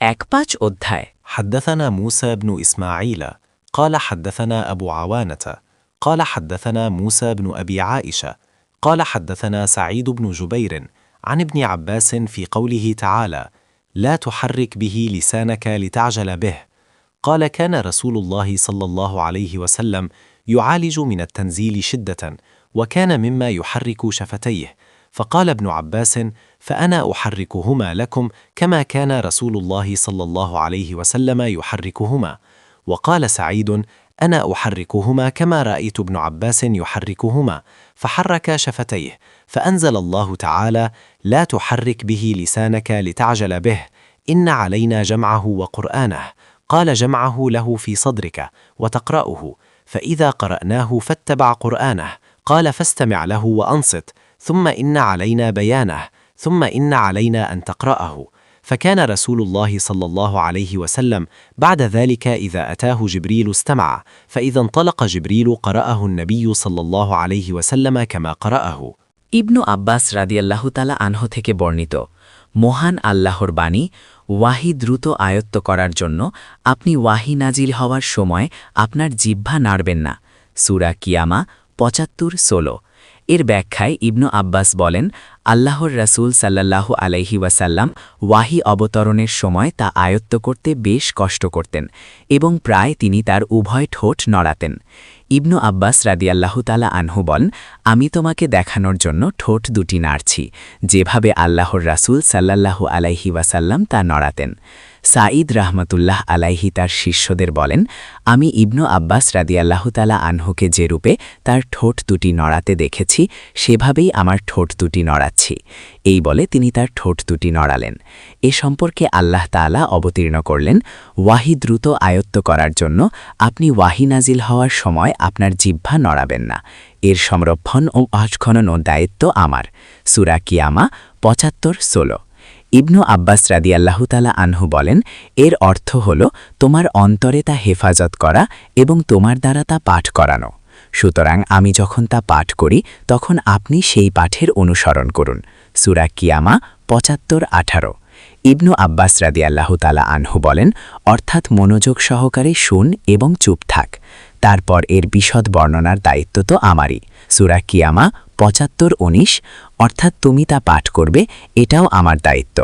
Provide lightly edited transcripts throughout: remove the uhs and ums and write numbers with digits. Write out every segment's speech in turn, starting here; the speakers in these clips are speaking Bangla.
1-5 অধ্যায়। حدثنا موسى بن إسماعيل قال حدثنا أبو عوانة قال حدثنا موسى بن أبي عائشة قال حدثنا سعيد بن جبير عن ابن عباس في قوله تعالى: لا تحرك به لسانك لتعجل به. قال: كان رسول الله صلى الله عليه وسلم يعالج من التنزيل شدة، وكان مما يحرك شفتيه. فقال ابن عباس: فأنا أحركهما لكم كما كان رسول الله صلى الله عليه وسلم يحركهما. وقال سعيد: أنا أحركهما كما رأيت ابن عباس يحركهما. فحرك شفتيه، فأنزل الله تعالى: لا تحرك به لسانك لتعجل به، إن علينا جمعه وقرآنه. قال: جمعه له في صدرك وتقرأه، فإذا قرأناه فاتبع قرآنه. قال: فاستمع له وأنصت، ثم إن علينا بيانه، ثم إن علينا أن تقرأه. فكان رسول الله صلى الله عليه وسلم بعد ذلك إذا أتاه جبريل استمع، فإذا انطلق جبريل قرأه النبي صلى الله عليه وسلم كما قرأه। ইবনু আব্বাস রাদিয়াল্লাহু তাআলা আনহু থেকে বর্ণিত, মহান আল্লাহর বাণী, ওয়াহি দ্রুত আয়ত্ত করার জন্য আপনি ওয়াহি নাজিল হওয়ার সময় আপনার জিহ্বা নাড়বেন না। সূরা কিয়ামা ৭৫-১৬। এর ব্যাখ্যায় ইবনু আব্বাস বলেন, আল্লাহর রাসূল সাল্লাল্লাহু আলাইহি ওয়াসাল্লাম ওয়াহি অবতরণের সময় তা আয়ত্ত করতে বেশ কষ্ট করতেন এবং প্রায় তিনি তার উভয় ঠোঁট নড়াতেন। ইবনু আব্বাস রাদিয়াল্লাহু তাআলা আনহু বলেন, আমি তোমাকে দেখানোর জন্য ঠোঁট দুটি নাড়ছি, যেভাবে আল্লাহর রাসূল সাল্লাল্লাহু আলাইহি ওয়াসাল্লাম তা নড়াতেন। সাঈদ রাহমাতুল্লাহ আলাইহি তার শিষ্যদের বলেন, আমি ইবনু আব্বাস রাদিয়াল্লাহু তাআলা আনহুকে যে রূপে তার ঠোঁট দুটি নড়াতে দেখেছি, সেভাবেই আমার ঠোঁট দুটি নড়াচ্ছি। এই বলে তিনি তার ঠোঁট দুটি নড়ালেন। এ সম্পর্কে আল্লাহ তাআলা অবতীর্ণ করলেন, ওয়াহি দ্রুত আয়ত্ত করার জন্য আপনি ওয়াহি নাজিল হওয়ার সময় আপনার জিহ্বা নড়াবেন না। এর সংরক্ষণ ও আচখনন ও দায়িত্ব আমার। সূরা কিয়ামা ৭৫-১৬। ইবনু আব্বাস রাদিয়াল্লাহু তাআলা আনহু বলেন, এর অর্থ হল তোমার অন্তরে তা হেফাজত করা এবং তোমার দ্বারা তা পাঠ করানো। সুতরাং আমি যখন তা পাঠ করি তখন আপনি সেই পাঠের অনুসরণ করুন। সূরা কিয়ামা ৭৫-১৮। ইবনু আব্বাস রাদিয়াল্লাহু তাআলা আনহু বলেন, অর্থাৎ মনোযোগ সহকারে শুন এবং চুপ থাক। তারপর এর বিশদ বর্ণনার দায়িত্ব তো আমারই। সূরা কিয়ামা ৭৫-১৯, অর্থাৎ তুমি তা পাঠ করবে, এটাও আমার দায়িত্ব।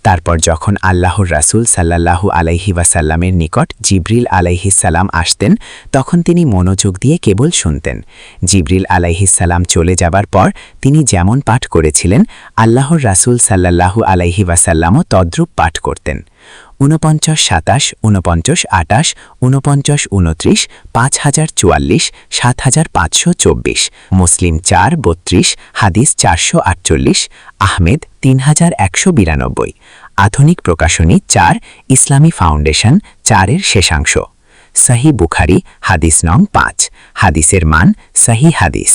তারপর যখন আল্লাহর রাসূল সাল্লাল্লাহু আলাইহি ওয়াসাল্লামের নিকট জিবরিল আলাইহিস সালাম আসতেন, তখন তিনি মনোযোগ দিয়ে কেবল শুনতেন। জিবরিল আলাইহিস সালাম চলে যাবার পর তিনি যেমন পাঠ করেছিলেন, আল্লাহর রাসূল সাল্লাল্লাহু আলাইহি ওয়াসাল্লামও তদ্রূপ পাঠ করতেন। ৪৯-২৭, ৪৯-২৮, ৪৯-২৯, ৫০৪৪, ৭৫২৪, মুসলিম ৪-৩২, হাদিস ৪৪৮, আহমেদ ৩১৯২, আধুনিক প্রকাশনী ৪, ইসলামী ফাউন্ডেশন ৪-এর শেষাংশ। সহিহ বুখারী হাদিস নং ৫, হাদিসের মান সহিহ হাদিস।